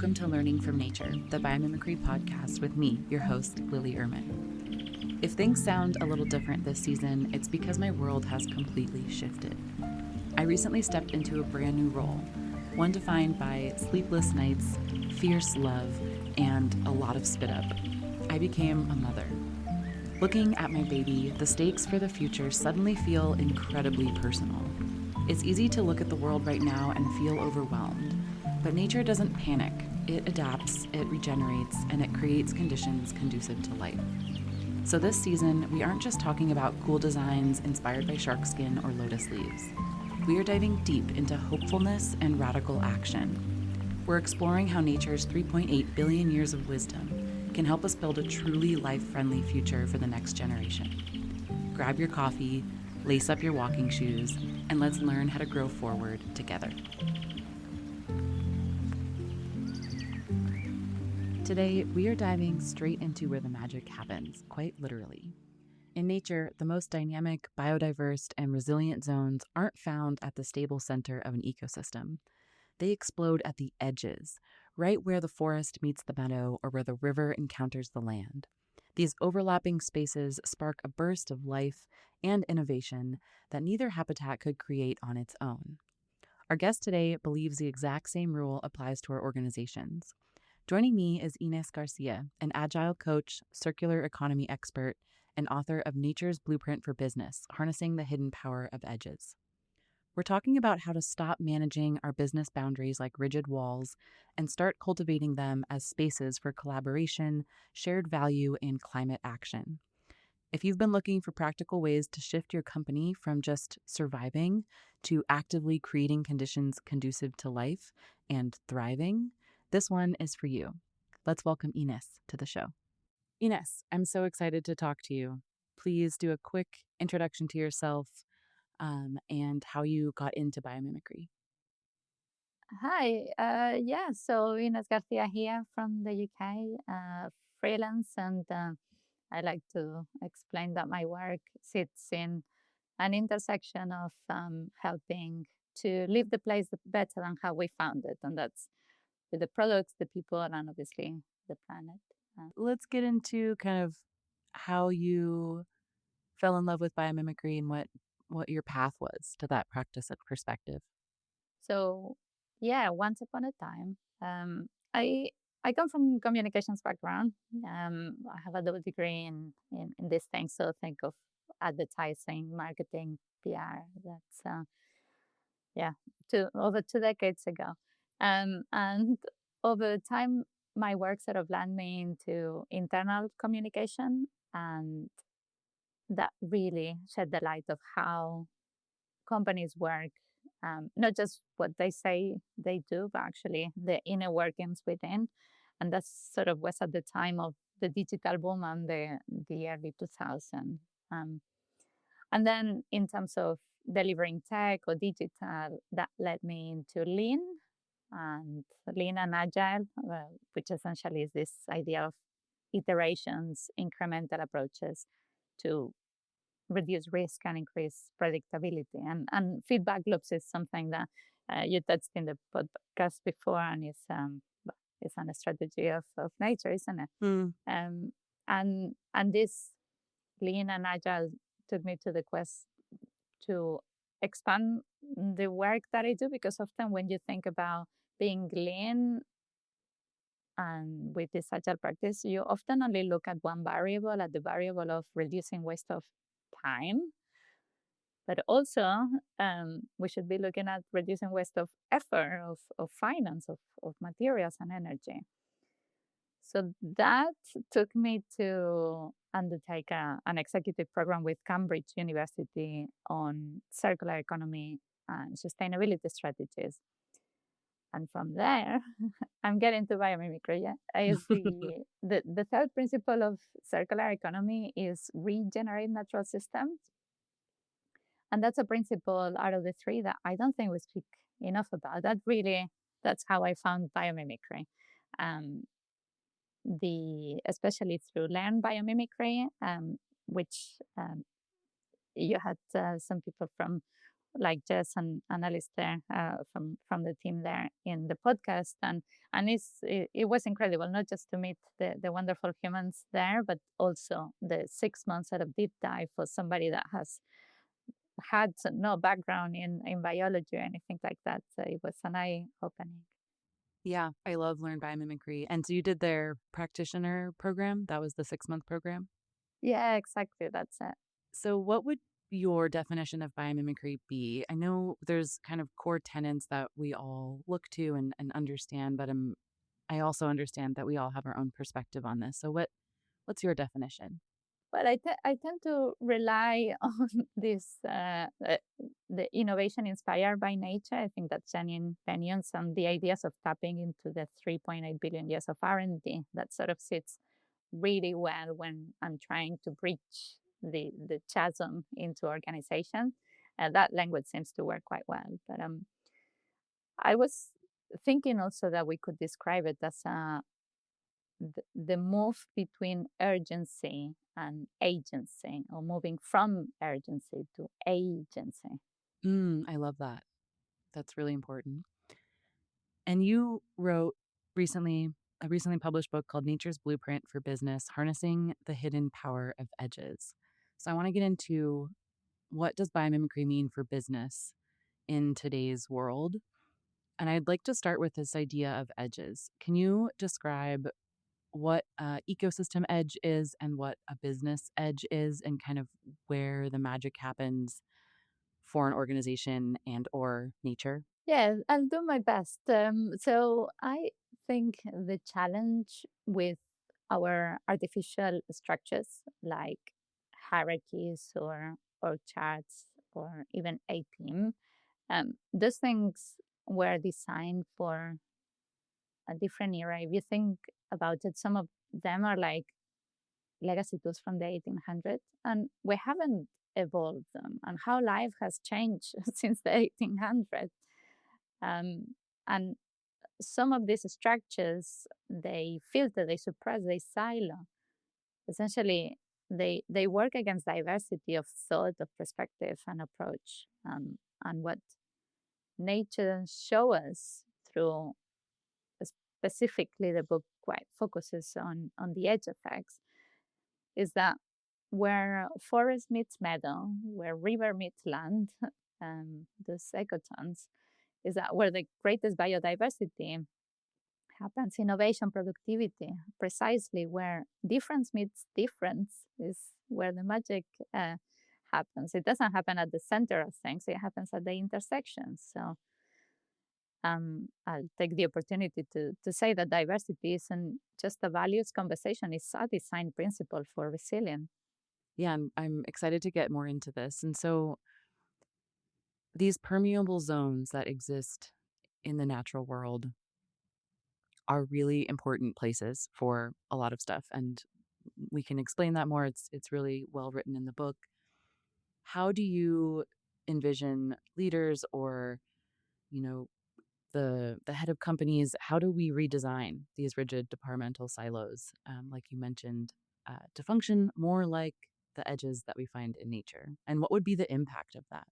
Welcome to Learning from Nature, the Biomimicry podcast with me, your host, Lily Ehrman. If things sound a little different this season, it's because my world has completely shifted. I recently stepped into a brand new role, one defined by sleepless nights, fierce love, and a lot of spit up. I became a mother. Looking at my baby, the stakes for the future suddenly feel incredibly personal. It's easy to look at the world right now and feel overwhelmed. But nature doesn't panic. It adapts, it regenerates, and it creates conditions conducive to life. So this season, we aren't just talking about cool designs inspired by shark skin or lotus leaves. We are diving deep into hopefulness and radical action. We're exploring how nature's 3.8 billion years of wisdom can help us build a truly life-friendly future for the next generation. Grab your coffee, lace up your walking shoes, and let's learn how to grow forward together. Today, we are diving straight into where the magic happens, quite literally. In nature, the most dynamic, biodiverse, and resilient zones aren't found at the stable center of an ecosystem. They explode at the edges, right where the forest meets the meadow or where the river encounters the land. These overlapping spaces spark a burst of life and innovation that neither habitat could create on its own. Our guest today believes the exact same rule applies to our organizations. Joining me is Ines Garcia, an agile coach, circular economy expert, and author of Nature's Blueprint for Business, Harnessing the Hidden Power of Edges. We're talking about how to stop managing our business boundaries like rigid walls and start cultivating them as spaces for collaboration, shared value, and climate action. If you've been looking for practical ways to shift your company from just surviving to actively creating conditions conducive to life and thriving, this one is for you. Let's welcome Ines to the show. Ines, I'm so excited to talk to you. Please do a quick introduction to yourself and how you got into biomimicry. Hi, so Ines Garcia here from the UK, freelance, and I like to explain that my work sits in an intersection of helping to leave the place better than how we found it, and that's with the products, the people, and obviously the planet. Let's get into kind of how you fell in love with biomimicry and what your path was to that practice and perspective. So, yeah, once upon a time, I come from communications background. I have a double degree in these things. So think of advertising, marketing, PR. That's yeah, over 2 decades ago. And over time, my work sort of led me into internal communication, and that really shed the light of how companies work, not just what they say they do, but actually the inner workings within. And that sort of was at the time of the digital boom and the early 2000s. Um, and then in terms of delivering tech or digital, that led me into lean and agile, which essentially is this idea of iterations, incremental approaches to reduce risk and increase predictability. And feedback loops is something that you touched in the podcast before, and it's a strategy of nature, isn't it? Mm. And this lean and agile took me to the quest to expand the work that I do, because often when you think about being lean and with this agile practice, you often only look at one variable, at the variable of reducing waste of time. But also, we should be looking at reducing waste of effort, of finance, of materials and energy. So that took me to undertake an executive program with Cambridge University on circular economy and sustainability strategies. And from there, I'm getting to biomimicry. Yeah? Is the third principle of circular economy is regenerate natural systems. And that's a principle out of the three that I don't think we speak enough about. That's how I found biomimicry. Um, Especially through learned biomimicry, which you had some people from like Jess and Alistair from the team there in the podcast, and it was incredible not just to meet the wonderful humans there, but also the 6 months of deep dive for somebody that has had no background in biology or anything like that. So it was an eye opening. Yeah, I love Learn Biomimicry. And so you did their practitioner program. That was the 6-month program. Yeah, exactly. That's it. So, what would your definition of biomimicry be? I know there's kind of core tenets that we all look to and understand, but I also understand that we all have our own perspective on this. So, what's your definition? Well, I tend to rely on this the innovation inspired by nature. I think that's genuine opinions and the ideas of tapping into the 3.8 billion years of R&D that sort of sits really well when I'm trying to breach the chasm into organization. That language seems to work quite well. But I was thinking also that we could describe it as the move between urgency and agency, or moving from urgency to agency. I love that. That's really important. And you wrote recently a recently published book called Nature's Blueprint for Business: Harnessing the Hidden Power of Edges. So, I want to get into what does biomimicry mean for business in today's world? And I'd like to start with this idea of edges. Can you describe what ecosystem edge is and what a business edge is, and kind of where the magic happens for an organization and or nature? Yeah, I'll do my best. So I think the challenge with our artificial structures like hierarchies or charts or even a team, those things were designed for a different era. If you think about it, some of them are like legacy tools from the 1800s, and we haven't evolved them, and how life has changed since the 1800s. Um, and some of these structures, they filter, they suppress, they silo. Essentially, they work against diversity of thought, of perspective, and approach. And what nature show us through specifically the book quite focuses on the edge effects is that where forest meets meadow, where river meets land, those ecotons, is that where the greatest biodiversity happens, innovation, productivity, precisely where difference meets difference is where the magic happens. It doesn't happen at the center of things, it happens at the intersections. So I'll take the opportunity to say that diversity isn't just a values conversation, it's a design principle for resilience. Yeah, I'm excited to get more into this. And so these permeable zones that exist in the natural world are really important places for a lot of stuff. And we can explain that more. It's really well written in the book. How do you envision leaders or, you know, the head of companies? How do we redesign these rigid departmental silos, like you mentioned, to function more like the edges that we find in nature? And what would be the impact of that?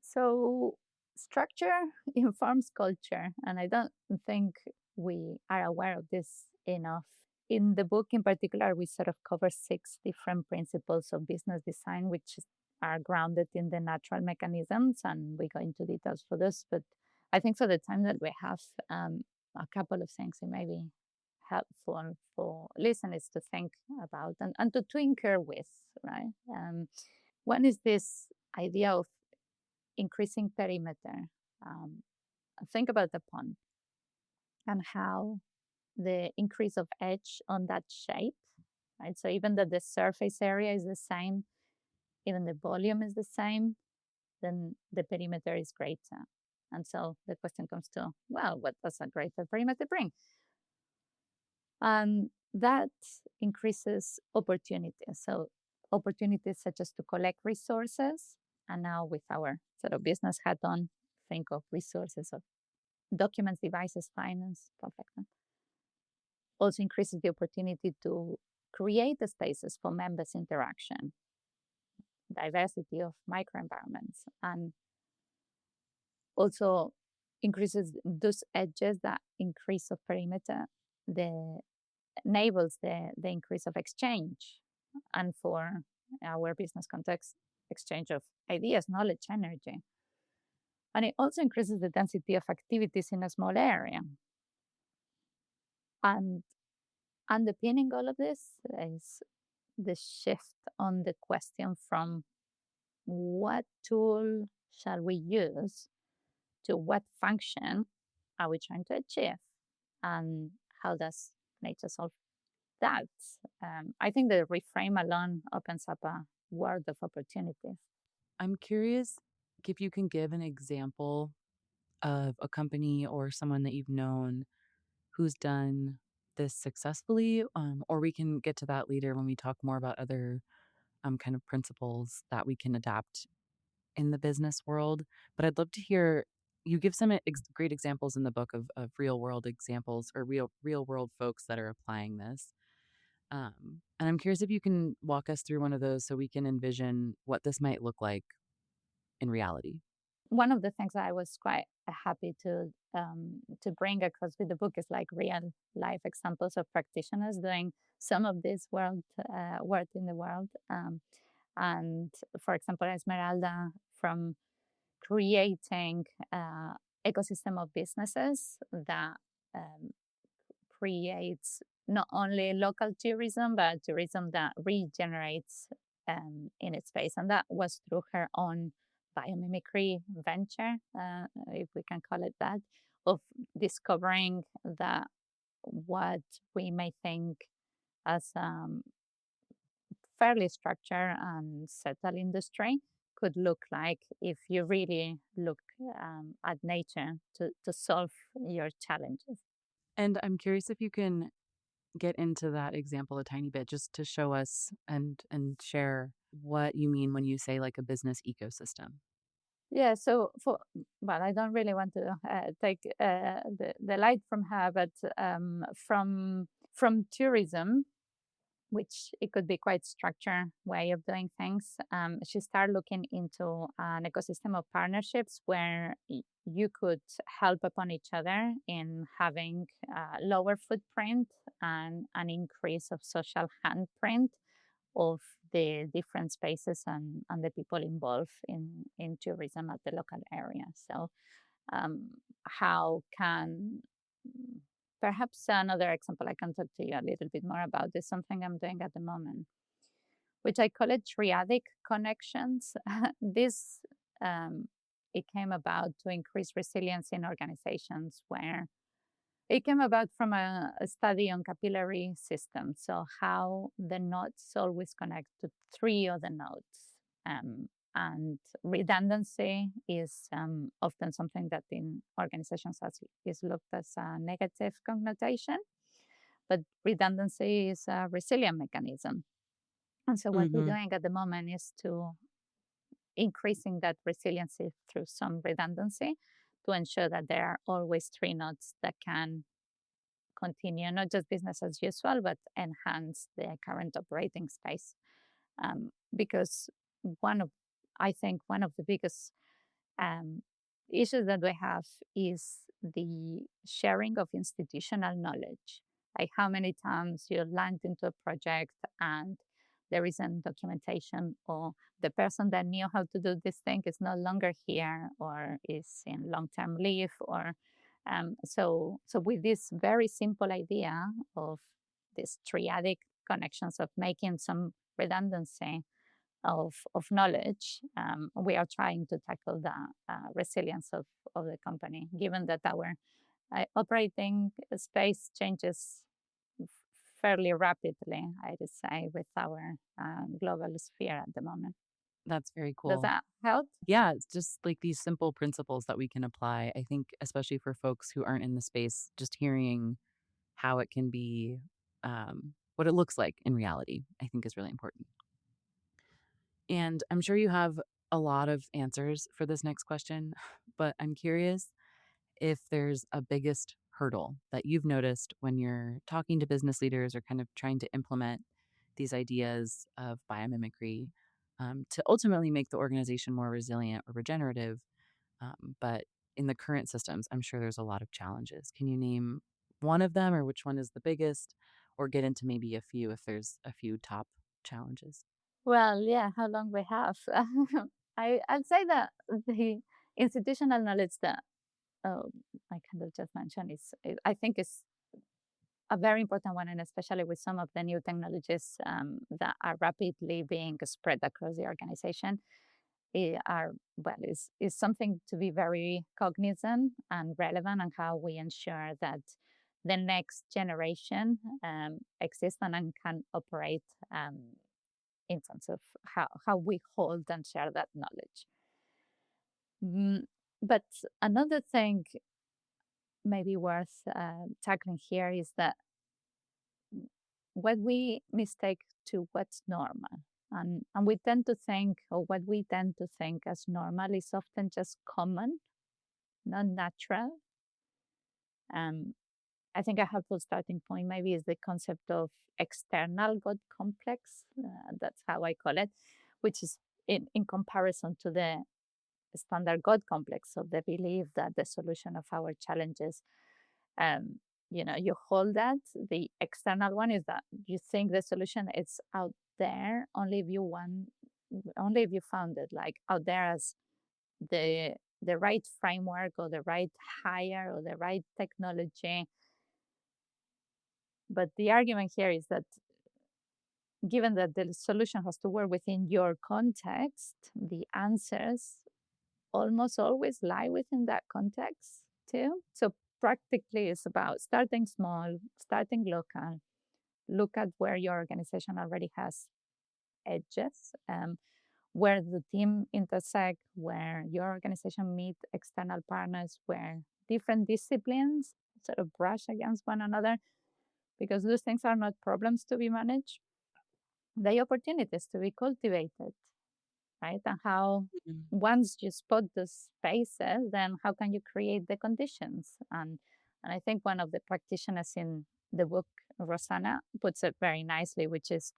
So structure informs culture, and I don't think we are aware of this enough. In the book, in particular, we sort of cover 6 different principles of business design, which are grounded in the natural mechanisms, and we go into details for this. But I think for the time that we have, a couple of things it may be helpful for listeners to think about and to tinker with, right? One is this idea of increasing perimeter. Um, think about the pond and how the increase of edge on that shape, right? So even though the surface area is the same, even the volume is the same, then the perimeter is greater. And so the question comes to, well, what does a greater perimeter bring? And that increases opportunities. So opportunities such as to collect resources. And now with our sort of business hat on, think of resources of documents, devices, finance, stuff like that. Also increases the opportunity to create the spaces for members' interaction, diversity of microenvironments. And also increases those edges, that increase of perimeter, the enables the increase of exchange, and for our business context, exchange of ideas, knowledge, energy. And it also increases the density of activities in a small area. And underpinning all of this is the shift on the question from what tool shall we use to what function are we trying to achieve, and how does nature solve that? I think the reframe alone opens up a world of opportunities. I'm curious if you can give an example of a company or someone that you've known who's done this successfully, or we can get to that later when we talk more about other kind of principles that we can adapt in the business world. But I'd love to hear you give some great examples in the book of real world examples or real world folks that are applying this. And I'm curious if you can walk us through one of those so we can envision what this might look like in reality. One of the things that I was quite happy to bring across with the book is like real life examples of practitioners doing some of this work in the world. And for example, Esmeralda, from creating ecosystem of businesses that um, creates not only local tourism, but tourism that regenerates in its space. And that was through her own biomimicry venture, if we can call it that, of discovering that what we may think as fairly structured and settled industry could look like if you really look at nature to solve your challenges. And I'm curious if you can get into that example a tiny bit just to show us and share what you mean when you say like a business ecosystem. Yeah, so well, I don't really want to take the light from her, but from tourism, which it could be quite structured way of doing things. She started looking into an ecosystem of partnerships where you could help upon each other in having lower footprint and an increase of social handprint of the different spaces and the people involved in tourism at the local area. So how can perhaps another example I can talk to you a little bit more about is something I'm doing at the moment, which I call it triadic connections. This um, it came about to increase resilience in organizations where it came about from a study on capillary systems, so how the nodes always connect to three other nodes. And redundancy is often something that in organizations is looked as a negative connotation, but redundancy is a resilient mechanism. And so what we're Hmm. doing at the moment is to increasing that resiliency through some redundancy to ensure that there are always three nodes that can continue not just business as usual, but enhance the current operating space. Because one of, I think, one of the biggest um, issues that we have is the sharing of institutional knowledge. Like how many times you land into a project and there isn't documentation, or the person that knew how to do this thing is no longer here or is in long-term leave, or so with this very simple idea of these triadic connections of making some redundancy of knowledge, we are trying to tackle the resilience of the company, given that our operating space changes fairly rapidly, I would say, with our global sphere at the moment. That's very Does cool. that help? Yeah, it's just like these simple principles that we can apply. I think, especially for folks who aren't in the space, just hearing how it can be, what it looks like in reality, I think is really important. And I'm sure you have a lot of answers for this next question, but I'm curious if there's a biggest hurdle that you've noticed when you're talking to business leaders or kind of trying to implement these ideas of biomimicry to ultimately make the organization more resilient or regenerative. But in the current systems, I'm sure there's a lot of challenges. Can you name one of them, or which one is the biggest, or get into maybe a few if there's a few top challenges? Well, yeah, how long we have? I'd say that the institutional knowledge that I kind of just mentioned I think is a very important one, and especially with some of the new technologies that are rapidly being spread across the organization, is something to be very cognizant and relevant, and how we ensure that the next generation exists and can operate in terms of how we hold and share that knowledge. Mm, but another thing maybe worth tackling here is that what we mistake to what's normal. And we tend to think, or what we tend to think as normal is often just common, not natural. Um, I think a helpful starting point maybe is the concept of external God complex. That's how I call it, which is in comparison to the standard God complex of the belief that the solution of our challenges, um, you hold that. The external one is that you think the solution is out there only if you want, only if you found it like out there as the the right framework or the right hire or the right technology. But the argument here is that given that the solution has to work within your context, the answers almost always lie within that context too. So practically it's about starting small, starting local, look at where your organization already has edges, where the team intersect, where your organization meet external partners, where different disciplines sort of brush against one another, because those things are not problems to be managed, they opportunities to be cultivated, right? And how Mm. once you spot the spaces, then how can you create the conditions? And I think one of the practitioners in the book, Rosanna, puts it very nicely, which is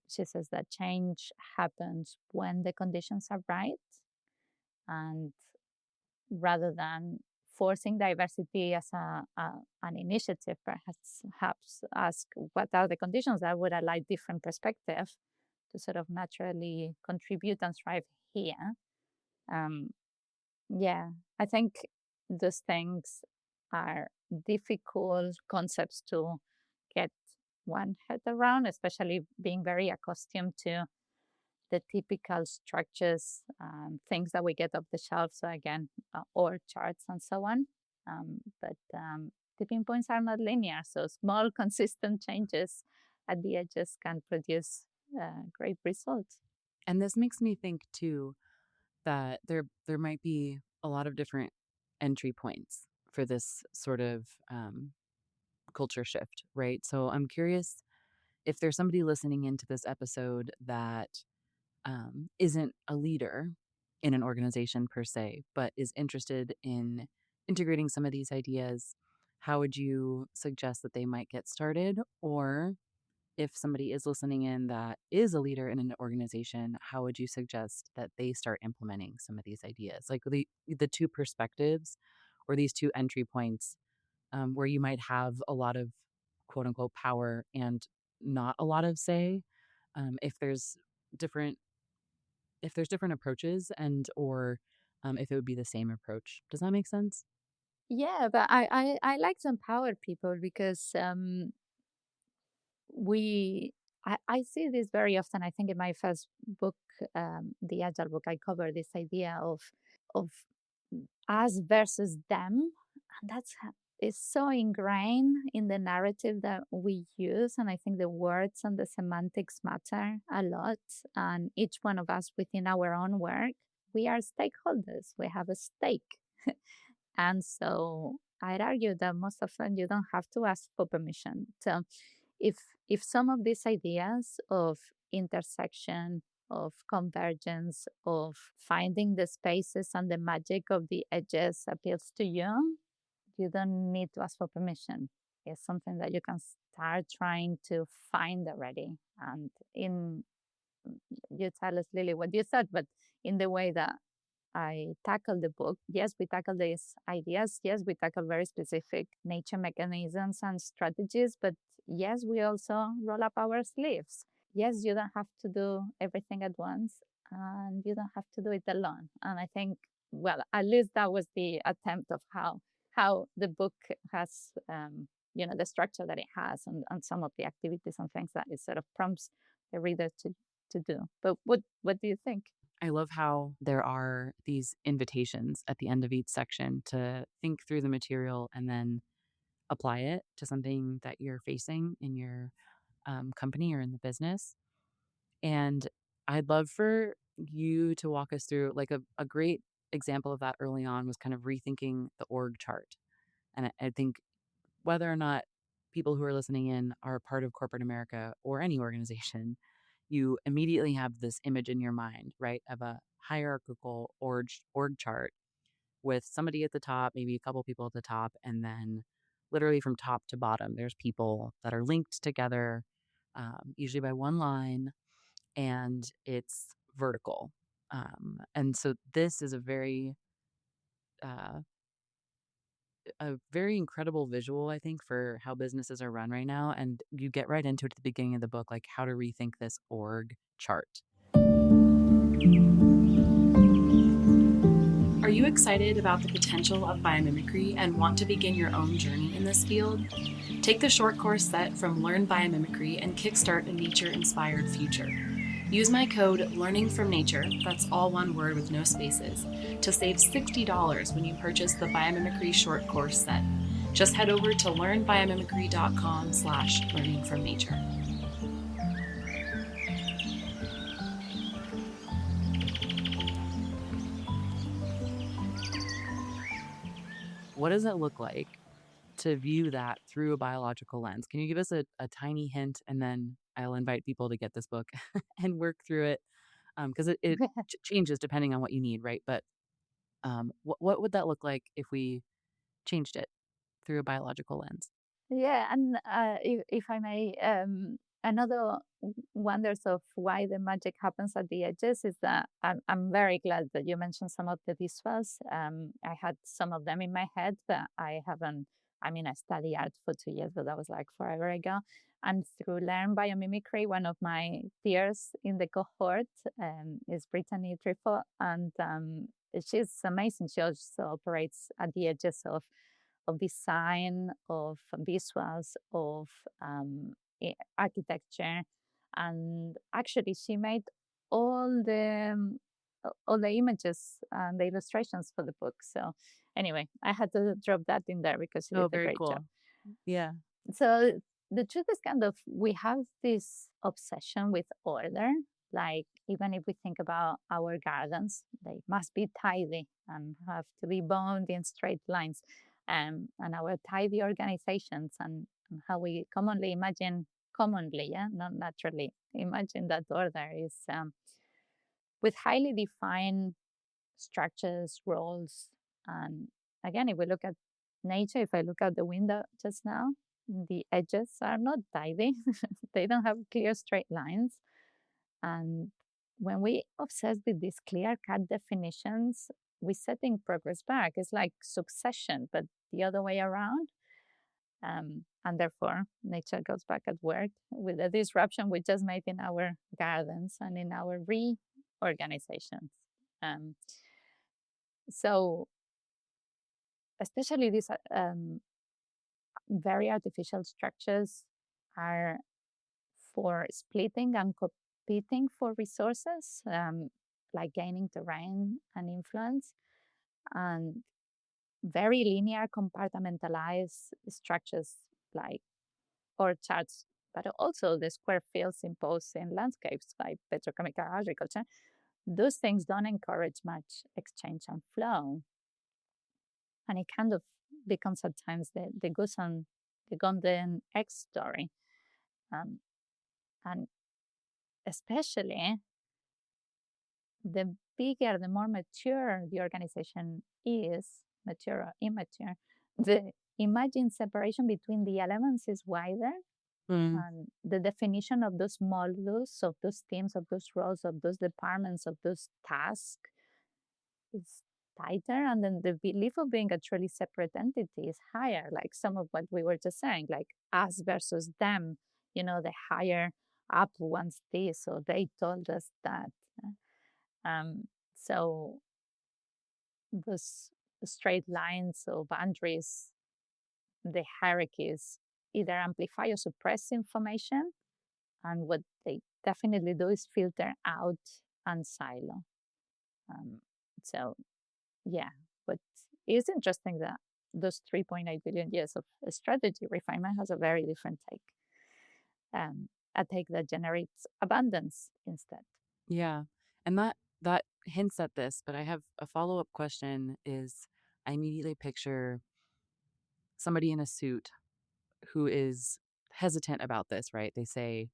she says that change happens when the conditions are right, and rather than forcing diversity as an initiative, perhaps ask what are the conditions that would allow different perspective to sort of naturally contribute and thrive here. Um, yeah, I think those things are difficult concepts to get one head around, especially being very accustomed to the typical structures, things that we get off the shelf. So again, or charts and so on. But tipping points are not linear, so small, consistent changes at the edges can produce great results. And this makes me think too that there might be a lot of different entry points for this sort of culture shift, right? So I'm curious if there's somebody listening into this episode that isn't a leader in an organization per se, but is interested in integrating some of these ideas, how would you suggest that they might get started? Or if somebody is listening in that is a leader in an organization, how would you suggest that they start implementing some of these ideas? Like the two perspectives or these two entry points where you might have a lot of quote unquote power and not a lot of say. If there's different different approaches and or if it would be the same approach. Does that make sense? Yeah, but I like to empower people because we I see this very often. I think in my first book, the Agile book, I cover this idea of us versus them, and is so ingrained in the narrative that we use. And I think the words and the semantics matter a lot. And each one of us within our own work, we are stakeholders. We have a stake. And so I'd argue that most often you don't have to ask for permission. So if if some of these ideas of intersection, of convergence, of finding the spaces and the magic of the edges appeals to you, you don't need to ask for permission. It's something that you can start trying to find already. And in you tell us, Lily, what you said, but in the way that I tackle the book, yes, we tackle these ideas. Yes, we tackle very specific nature mechanisms and strategies, but yes, we also roll up our sleeves. Yes, you don't have to do everything at once, and you don't have to do it alone. And I think, well, at least that was the attempt of how the book has, the structure that it has, and some of the activities and things that it sort of prompts the reader to do. But what do you think? I love how there are these invitations at the end of each section to think through the material and then apply it to something that you're facing in your company or in the business. And I'd love for you to walk us through like a great example of that early on was kind of rethinking the org chart. And I think whether or not people who are listening in are part of corporate America or any organization, you immediately have this image in your mind, right, of a hierarchical org chart with somebody at the top, maybe a couple people at the top, and then literally from top to bottom, there's people that are linked together, usually by one line, and it's vertical. And so this is uh, a very incredible visual, I think, for how businesses are run right now. And you get right into it at the beginning of the book, like how to rethink this org chart. Are you excited about the potential of biomimicry and want to begin your own journey in this field? Take the short course set from Learn Biomimicry and kickstart a nature-inspired future. Use my code LEARNINGFROMNATURE, that's all one word with no spaces, to save $60 when you purchase the Biomimicry short course set. Just head over to learnbiomimicry.com/learningfromnature. What does it look like to view that through a biological lens? Can you give us a tiny hint, and then I'll invite people to get this book and work through it because it changes depending on what you need, right? But what would that look like if we changed it through a biological lens? Yeah, and if I may, another wonders of why the magic happens at the edges is that I'm very glad that you mentioned some of the visuals. I had some of them in my head, but I haven't. I mean, I studied art for 2 years, but that was like forever ago. And through Learn Biomimicry, one of my peers in the cohort is Brittany Trifo, and she's amazing. She also operates at the edges of design, of visuals, of architecture, and actually she made all the all the images and the illustrations for the book. So anyway, I had to drop that in there because she Oh, did a very great job. cool. Yeah. So the truth is kind of we have this obsession with order. Like even if we think about our gardens, they must be tidy and have to be bound in straight lines. And our tidy organizations and how we commonly imagine, commonly, yeah, not naturally, imagine that order is with highly defined structures, roles. And again, if we look at nature, if I look out the window just now, the edges are not tidy. They don't have clear straight lines. And when we obsess with these clear cut definitions, we're setting progress back. It's like succession, but the other way around. And therefore, nature goes back at work with the disruption we just made in our gardens and in our reorganizations. Um, so especially these very artificial structures are for splitting and competing for resources, like gaining terrain and influence, and very linear compartmentalized structures like orchards, but also the square fields imposed in landscapes by petrochemical agriculture. Those things don't encourage much exchange and flow. And it kind of becomes at times the goose and the golden egg story. Um, and especially the bigger, the more mature the organization is, mature or immature, the imagined separation between the elements is wider. Mm. And the definition of those modules, of those teams, of those roles, of those departments, of those tasks is tighter, and then the belief of being a truly separate entity is higher. Like some of what we were just saying, like us versus them. The higher up wants this, so they told us that. Um, so those straight lines or boundaries, the hierarchies, either amplify or suppress information, and what they definitely do is filter out and silo. Um, so yeah, but it's interesting that those 3.8 billion years of strategy refinement has a very different take, a take that generates abundance instead. Yeah. And that hints at this, but I have a follow-up question is I immediately picture somebody in a suit who is hesitant about this, right? They say,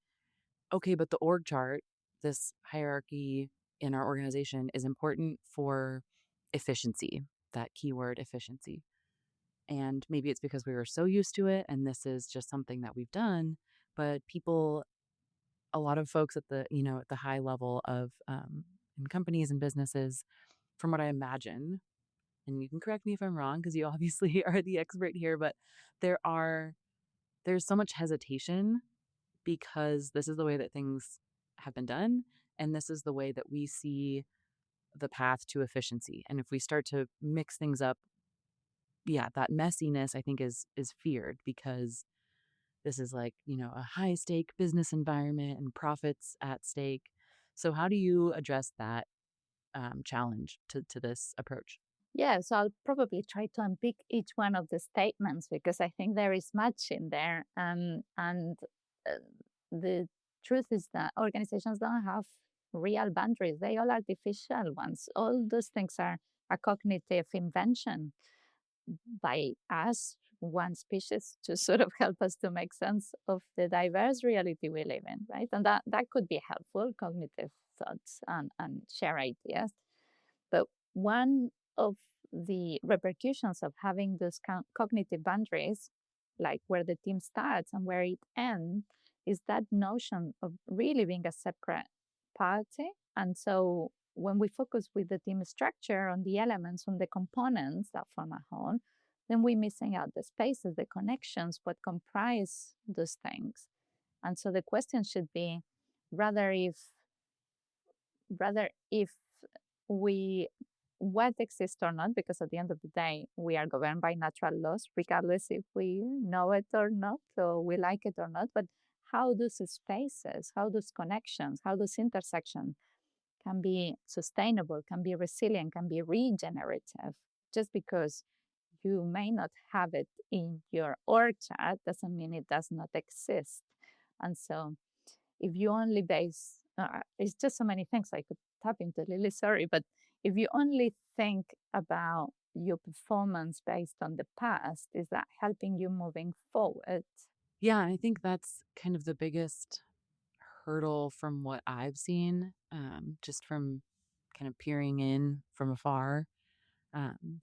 "Okay, but the org chart, this hierarchy in our organization is important for efficiency." That keyword efficiency. And maybe it's because we were so used to it and this is just something that we've done, but people a lot of folks at at the high level of in companies and businesses, from what I imagine, and you can correct me if I'm wrong because you obviously are the expert here, but there are there's so much hesitation because this is the way that things have been done and this is the way that we see the path to efficiency. And if we start to mix things up, yeah, that messiness I think is feared because this is like, a high stake business environment and profits at stake. So how do you address that challenge to this approach? Yeah, so I'll probably try to unpick each one of the statements because I think there is much in there. And uh, the truth is that organizations don't have real boundaries, they all artificial ones. All those things are a cognitive invention by us, one species, to sort of help us to make sense of the diverse reality we live in, right? And that could be helpful, cognitive thoughts and share ideas. But one of the repercussions of having those cognitive boundaries, like where the team starts and where it ends, is that notion of really being a separate party. And so when we focus with the team structure on the elements, on the components that form a whole, then we're missing out the spaces, the connections, what comprise those things. And so the question should be rather if rather if we what exists or not, because at the end of the day, we are governed by natural laws, regardless if we know it or not, or we like it or not. But how those spaces, how those connections, how those intersections can be sustainable, can be resilient, can be regenerative, just because you may not have it in your org chart doesn't mean it does not exist. And so if you only base it's just so many things I could tap into, Lily, sorry, but if you only think about your performance based on the past, is that helping you moving forward? Yeah, I think that's kind of the biggest hurdle from what I've seen, just from kind of peering in from afar.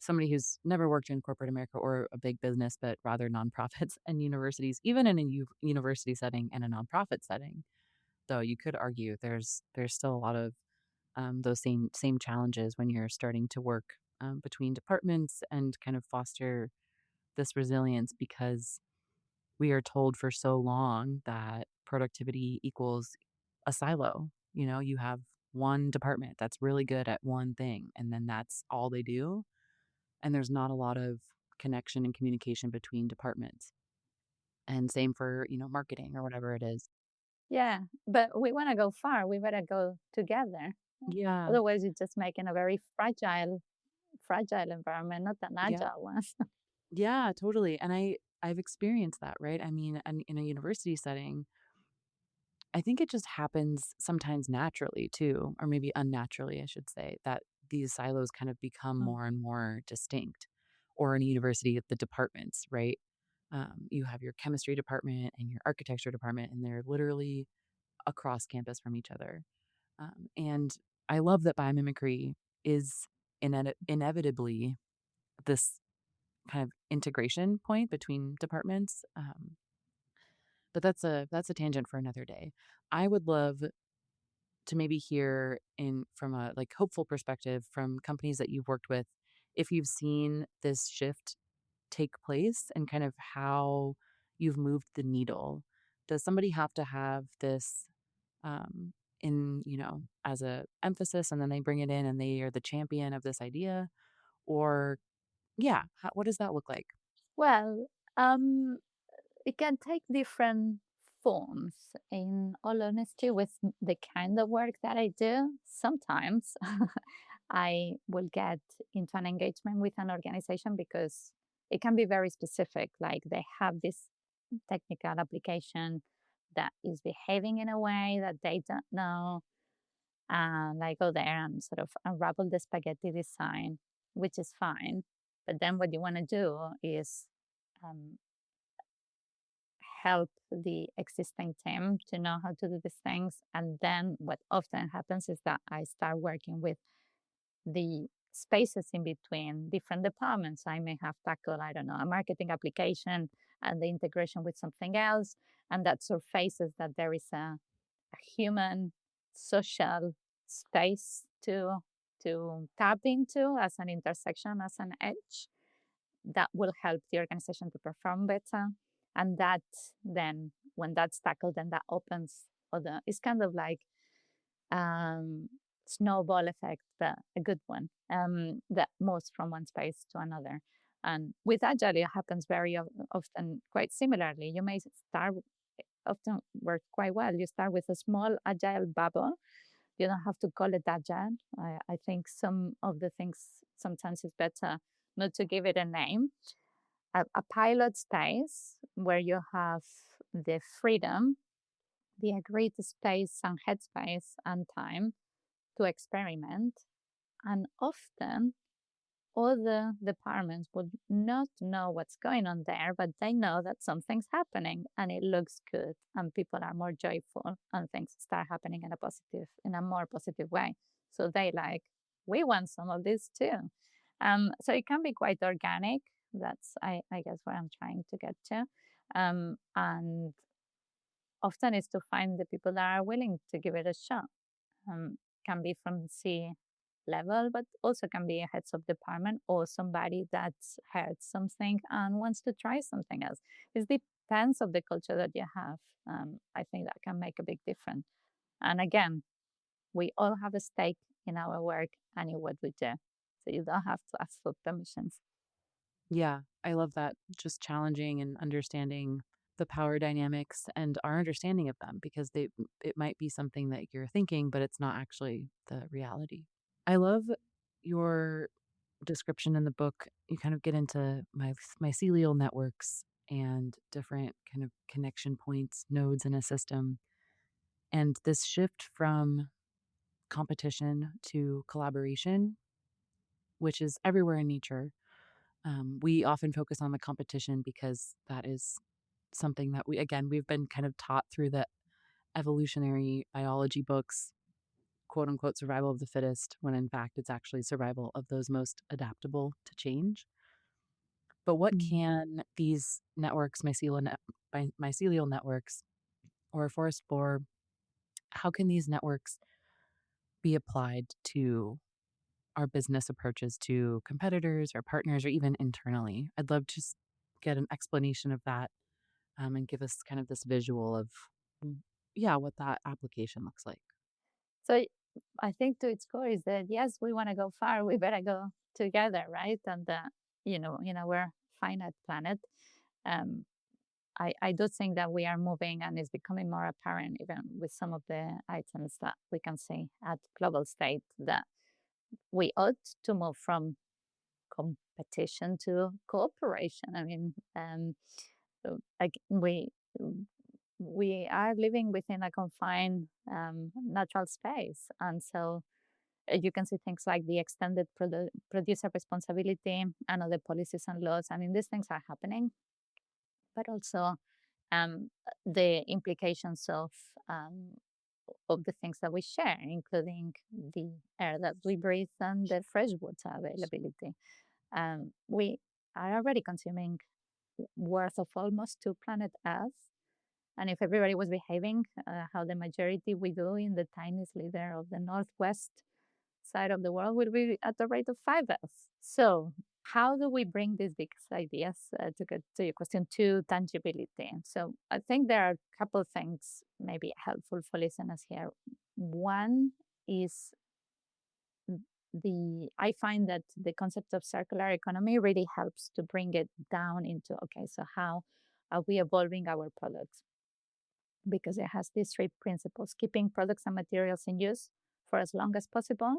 Somebody who's never worked in corporate America or a big business, but rather nonprofits and universities, even in a university setting and a nonprofit setting. Though you could argue there's still a lot of those same challenges when you're starting to work between departments and kind of foster this resilience because we are told for so long that productivity equals a silo. You have one department that's really good at one thing, and then that's all they do. And there's not a lot of connection and communication between departments. And same for, marketing or whatever it is. Yeah, but we want to go far, we better go together. Yeah. Otherwise you're just making a very fragile environment, not an Yeah. agile one. Yeah, totally. And I've experienced that, right? I mean, and in a university setting, I think it just happens sometimes naturally too, or maybe unnaturally, I should say, that these silos kind of become Mm. more and more distinct. Or in a university, the departments, right? You have your chemistry department and your architecture department, and they're literally across campus from each other. And I love that biomimicry is inevitably this kind of integration point between departments. But that's a tangent for another day. I would love to maybe hear in from a like hopeful perspective from companies that you've worked with, if you've seen this shift take place and kind of how you've moved the needle. Does somebody have to have this um, as a emphasis and then they bring it in and they are the champion of this idea? Or, yeah, what does that look like? Well, um, it can take different forms. In all honesty, with the kind of work that I do, sometimes I will get into an engagement with an organization because it can be very specific. Like they have this technical application that is behaving in a way that they don't know. And I go there and sort of unravel the spaghetti design, which is fine. But then what you want to do is um, help the existing team to know how to do these things. And then what often happens is that I start working with the spaces in between different departments. I may have tackled, I don't know, a marketing application and the integration with something else. And that surfaces that there is a human social space to tap into as an intersection, as an edge that will help the organization to perform better. And that then, when that's tackled, then that opens other. It's kind of like um, snowball effect, but a good one that moves from one space to another. And with agile, it happens very often quite similarly. You may start often work quite well. You start with a small agile bubble. You don't have to call it agile. I think some of the things sometimes it's better not to give it a name. A pilot space where you have the freedom, the agreed space and headspace and time to experiment. And often other departments would not know what's going on there, but they know that something's happening and it looks good and people are more joyful and things start happening in a more positive way. So they like, we want some of this too. So it can be quite organic. That's, I guess, what I'm trying to get to. And often is to find the people that are willing to give it a shot. Can be from C level, but also can be a heads of department or somebody that's heard something and wants to try something else. It depends of the culture that you have. I think that can make a big difference. And again, we all have a stake in our work and in what we do. So you don't have to ask for permissions. Yeah, I love that. Just challenging and understanding the power dynamics and our understanding of them because it might be something that you're thinking, but it's not actually the reality. I love your description in the book. You kind of get into mycelial networks and different kind of connection points, nodes in a system, and this shift from competition to collaboration, which is everywhere in nature. We often focus on the competition because that is something that we've been kind of taught through the evolutionary biology books, quote unquote, survival of the fittest, when in fact it's actually survival of those most adaptable to change. But what Mm. can these networks, mycelial networks, or forest borer, how can these networks be applied to our business approaches to competitors or partners or even internally? I'd love to just get an explanation of that and give us kind of this visual of, mm, yeah, what that application looks like. So I think to its core is that yes, we want to go far, we better go together, right? And in our finite planet, um, I do think that we are moving and it's becoming more apparent even with some of the items that we can see at global state that we ought to move from competition to cooperation. I mean, like we are living within a confined natural space, and so you can see things like the extended producer responsibility and other policies and laws. I mean, these things are happening, but also the implications of the things that we share, including the air that we breathe and the fresh water availability. We are already consuming worth of almost 2 planet Earth, And if everybody was behaving how the majority we do in the tiniest leader of the Northwest side of the world, would be at the rate of 5x. So how do we bring these big ideas, to get to your question, to tangibility? So I think there are a couple of things maybe helpful for listeners here. One is I find that the concept of circular economy really helps to bring it down into, okay, so how are we evolving our products? Because it has these three principles: keeping products and materials in use for as long as possible,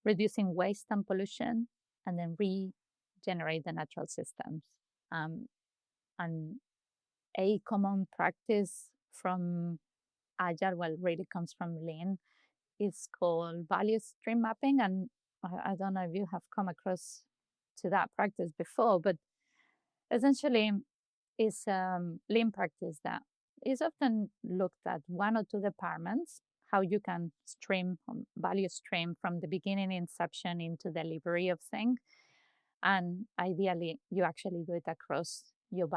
reducing waste and pollution, and then regenerate the natural systems. Um, and a common practice from Agile, well, really comes from Lean, is called value stream mapping. And I don't know if you have come across to that practice before, but essentially is Lean practice that is often looked at one or two departments, how you can stream value stream from the beginning inception into delivery of thing. And ideally, you actually do it across your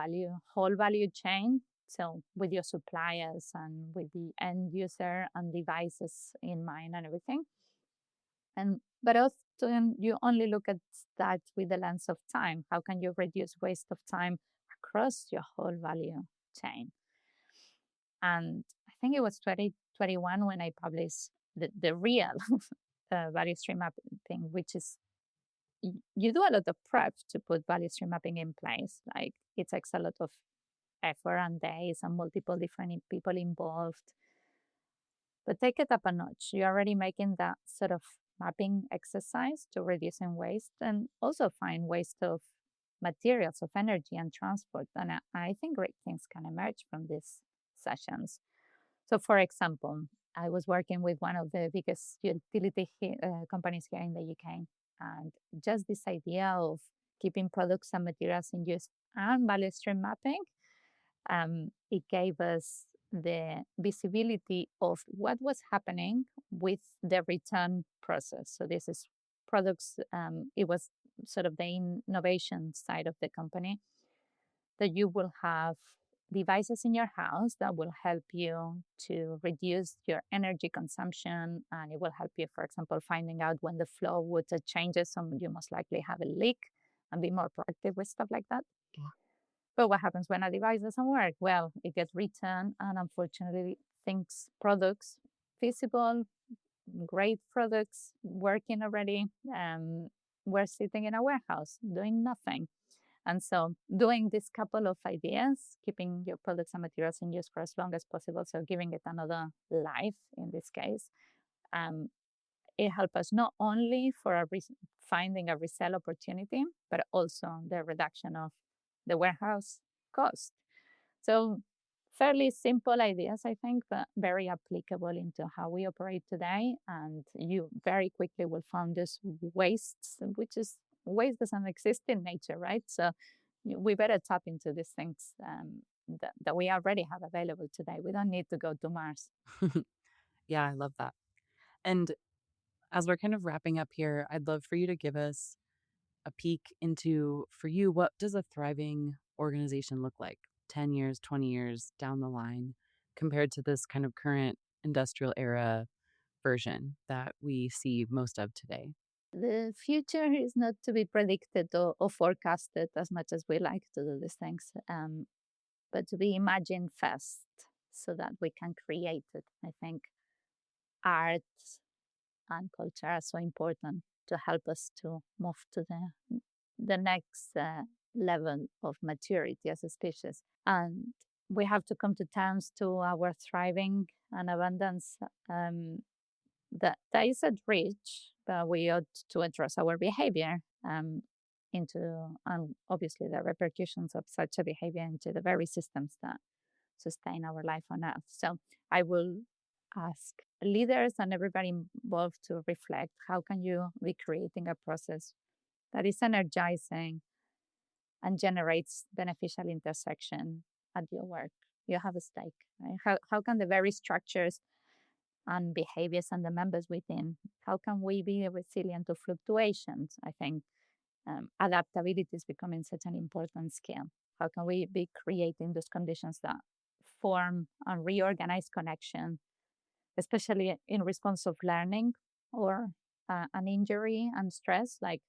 whole value chain. So with your suppliers and with the end user and devices in mind and everything. And but often you only look at that with the lens of time. How can you reduce waste of time across your whole value chain? And I think it was 2021 when I published the real value stream mapping, which is you do a lot of prep to put value stream mapping in place. Like it takes a lot of effort and days and multiple different people involved. But take it up a notch. You're already making that sort of mapping exercise to reducing waste and also find waste of materials, of energy and transport. And I think great things can emerge from these sessions. So, for example, I was working with one of the biggest utility companies here in the UK. And just this idea of keeping products and materials in use and value stream mapping, it gave us the visibility of what was happening with the return process. So this is products, it was sort of the innovation side of the company, that you will have devices in your house that will help you to reduce your energy consumption, and it will help you, for example, finding out when the flow water changes, so you most likely have a leak, and be more proactive with stuff like that. But what happens when a device doesn't work? Well, it gets returned, and unfortunately, products, feasible, great products, working already, were sitting in a warehouse doing nothing. And so, doing this couple of ideas, keeping your products and materials in use for as long as possible, so giving it another life in this case, um, it helped us not only for finding a resale opportunity, but also the reduction of the warehouse cost. So fairly simple ideas, I think, but very applicable into how we operate today. And you very quickly will find this wastes, which is waste doesn't exist in nature, right? So we better tap into these things that we already have available today. We don't need to go to Mars. Yeah, I love that. And as we're kind of wrapping up here, I'd love for you to give us a peek into, for you, what does a thriving organization look like 10 years, 20 years down the line compared to this kind of current industrial era version that we see most of today? The future is not to be predicted or forecasted as much as we like to do these things, but to be imagined first so that we can create it. I think art and culture are so important to help us to move to the next level of maturity as a species. And we have to come to terms to our thriving and abundance, that is at reach, but we ought to address our behavior into, and obviously the repercussions of such a behavior into the very systems that sustain our life on Earth. So I will ask leaders and everybody involved to reflect: how can you be creating a process that is energizing and generates beneficial intersection at your work? You have a stake, right? How can the very structures and behaviors and the members within, how can we be resilient to fluctuations? I think adaptability is becoming such an important skill. How can we be creating those conditions that form and reorganize connection, especially in response of learning or an injury and stress, like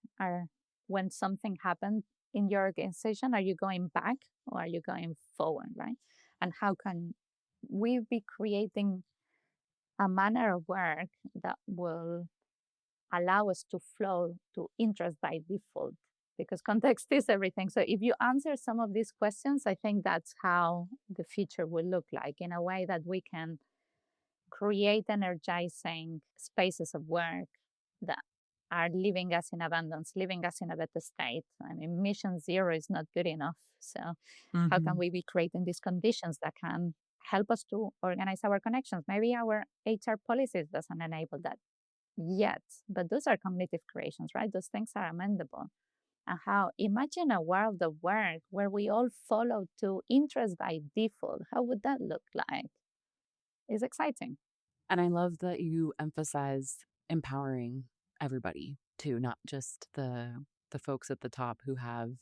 when something happened in your organization, are you going back or are you going forward, right? And how can we be creating a manner of work that will allow us to flow to interest by default? Because context is everything. So if you answer some of these questions, I think that's how the future will look like, in a way that we can create energizing spaces of work that are leaving us in abundance, leaving us in a better state. I mean, mission zero is not good enough. So how can Mhm. we be creating these conditions that can help us to organize our connections? Maybe our HR policies doesn't enable that yet, but those are cognitive creations, right? Those things are amendable. And how imagine a world of work where we all follow to interest by default. How would that look like? It's exciting. And I love that you emphasize empowering everybody too, not just the folks at the top who have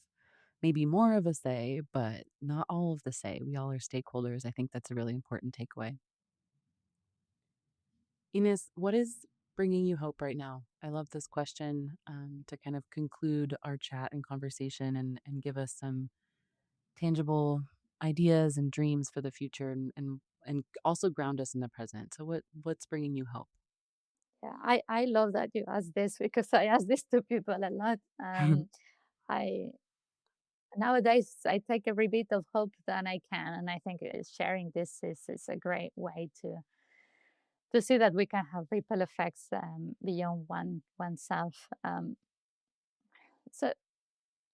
maybe more of a say, but not all of the say. We all are stakeholders. I think that's a really important takeaway. Ines, what is bringing you hope right now? I love this question to kind of conclude our chat and conversation and give us some tangible ideas and dreams for the future and also ground us in the present. So what's bringing you hope? Yeah, I love that you asked this because I ask this to people a lot. I nowadays I take every bit of hope that I can, and I think sharing this is a great way to see that we can have ripple effects beyond oneself. So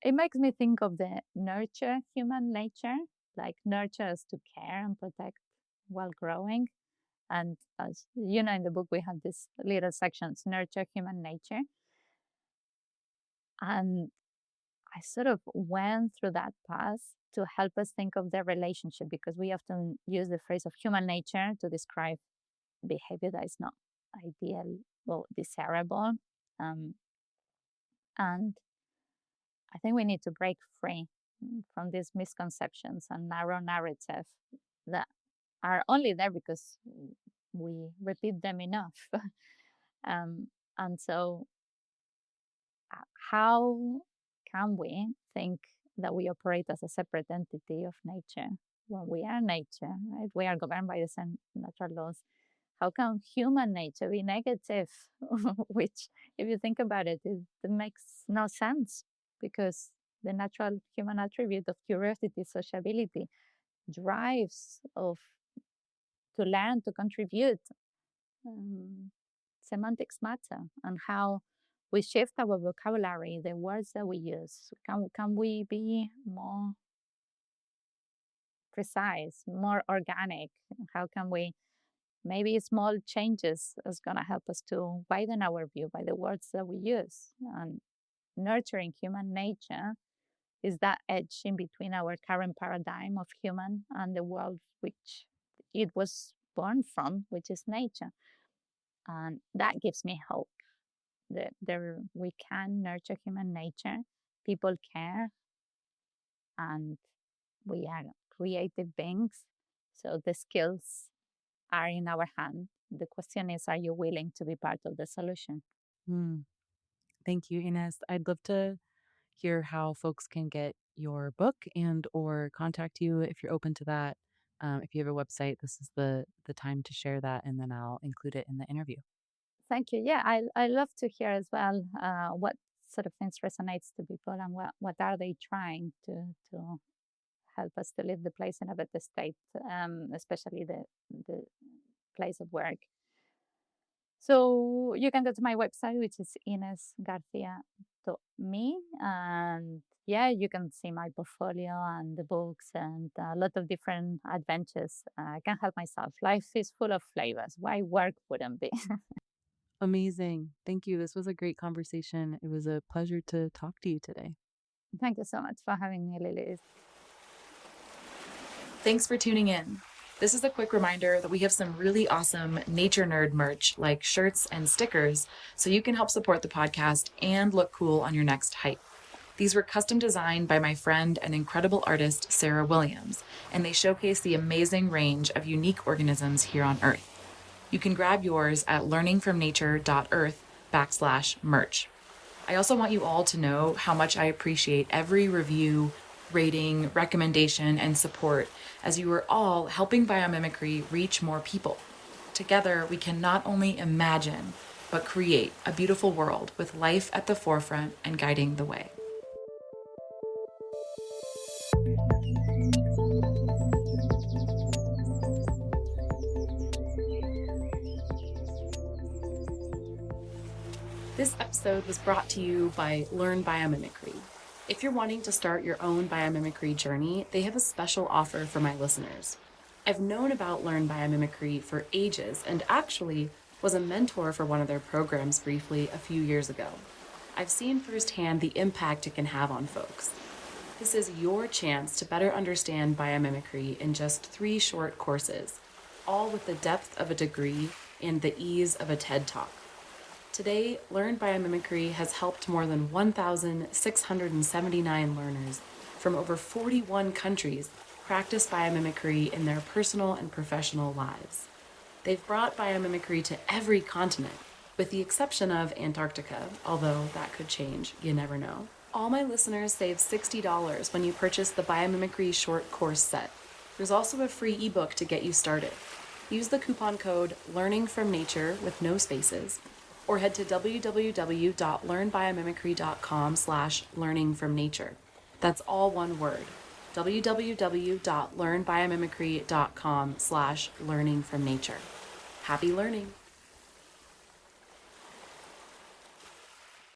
it makes me think of the nurture human nature, like nurture us to care and protect while growing. And as you know, in the book we have this little sections, nurture human nature. And I sort of went through that path to help us think of the relationship, because we often use the phrase of human nature to describe behavior that is not ideal or desirable. Um, and I think we need to break free from these misconceptions and narrow narrative that are only there because we repeat them enough. um, and so how can we think that we operate as a separate entity of nature when we are nature, right? We are governed by the same natural laws. How can human nature be negative? Which, if you think about it, it makes no sense, because the natural human attribute of curiosity, sociability, drives of to learn, to contribute, um, semantics matter, and how we shift our vocabulary, the words that we use. Can we be more precise, more organic? How can we maybe small changes is going to help us to widen our view by the words that we use? And nurturing human nature is that edge in between our current paradigm of human and the world which it was born from, which is nature. And that gives me hope that we can nurture human nature. People care, and we are creative beings. So the skills are in our hand. The question is, are you willing to be part of the solution? Hmm. Thank you, Ines. I'd love to hear how folks can get your book and or contact you if you're open to that. If you have a website, this is the time to share that, and then I'll include it in the interview. Thank you. Yeah, I love to hear as well what sort of things resonates to people, and what are they trying to help us to leave the place in a better state, especially the place of work. So you can go to my website, which is inesgarcia.me. And yeah, you can see my portfolio and the books and a lot of different adventures. I can help myself. Life is full of flavors. Why work wouldn't be? Amazing. Thank you. This was a great conversation. It was a pleasure to talk to you today. Thank you so much for having me, Lily. Thanks for tuning in. This is a quick reminder that we have some really awesome nature nerd merch like shirts and stickers, so you can help support the podcast and look cool on your next hike. These were custom designed by my friend and incredible artist, Sarah Williams, and they showcase the amazing range of unique organisms here on Earth. You can grab yours at learningfromnature.earth/merch. I also want you all to know how much I appreciate every review, rating, recommendation, and support, as you are all helping biomimicry reach more people. Together, we can not only imagine, but create a beautiful world with life at the forefront and guiding the way. This episode was brought to you by Learn Biomimicry. If you're wanting to start your own biomimicry journey, they have a special offer for my listeners. I've known about Learn Biomimicry for ages and actually was a mentor for one of their programs briefly a few years ago. I've seen firsthand the impact it can have on folks. This is your chance to better understand biomimicry in just 3 short courses, all with the depth of a degree and the ease of a TED Talk. Today, Learn Biomimicry has helped more than 1,679 learners from over 41 countries practice biomimicry in their personal and professional lives. They've brought biomimicry to every continent, with the exception of Antarctica, although that could change, you never know. All my listeners save $60 when you purchase the Biomimicry short course set. There's also a free ebook to get you started. Use the coupon code LEARNINGFROMNATURE with no spaces, or head to www.learnbiomimicry.com/learningfromnature. That's all one word. www.learnbiomimicry.com/learningfromnature. Happy learning!